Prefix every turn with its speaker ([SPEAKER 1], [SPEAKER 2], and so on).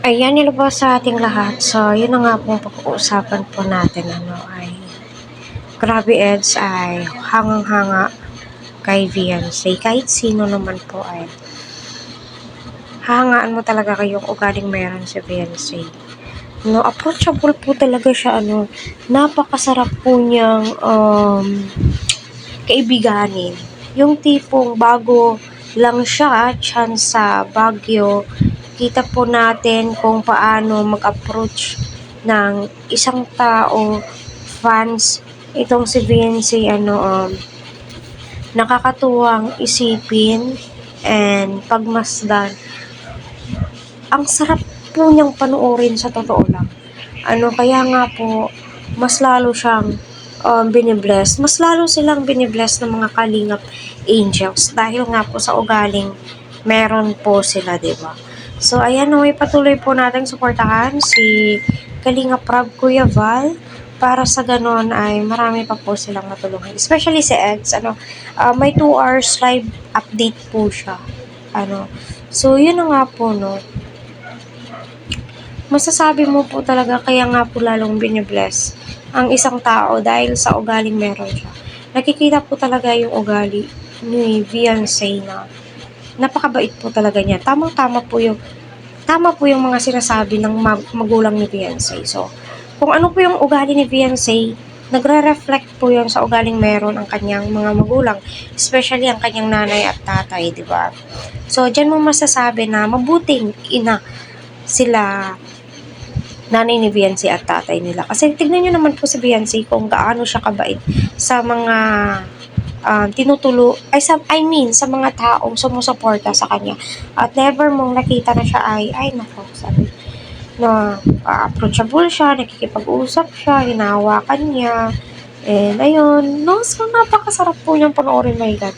[SPEAKER 1] Ayan, hello po sa ating lahat. So, yun na nga pong pag-uusapan po natin ay grabe Eds ay hangang-hanga kay Beyonce. Kahit sino naman po ay hahangaan mo talaga kayong ugaling meron si Beyonce. No, approachable po talaga siya, napakasarap po niyang kaibiganin. Yung tipong bago lang siya dyan sa Baguio, kita po natin kung paano mag-approach ng isang tao, fans, itong si Vinci, nakakatuwang isipin and pagmasdan. Ang sarap po niyang panoorin sa totoo lang. Kaya nga po, mas lalo siyang binibless. Mas lalo silang binibless ng mga kalingap angels dahil nga po sa ugaling meron po sila, diba? So, ayan, patuloy po natin suportahan si Kalingap Rab Kuya Val para sa ganon ay marami pa po silang matulungan. Especially si Eds, may 2 hours live update po siya. So, yun na nga po, masasabi mo po talaga kaya nga po lalong binibless ang isang tao dahil sa ugaling meron siya. Nakikita po talaga yung ugali ni Beyonce na napakabait po talaga niya. Tama po yung mga sinasabi ng magulang ni Beyonce. So, kung ano po yung ugali ni Beyonce, nagre-reflect po yun sa ugaling meron ang kanyang mga magulang, especially ang kanyang nanay at tatay, di ba? So, dyan mo masasabi na mabuting ina sila nanay ni Beyonce at tatay nila. Kasi tignan nyo naman po si Beyonce kung gaano siya kabait sa mga sa mga taong sumusuporta sa kanya. At never mong nakita na siya sabi na approachable siya, nakikipag-usap siya, hinahawakan niya. And ayun, so napakasarap po niyang panoorin, my God.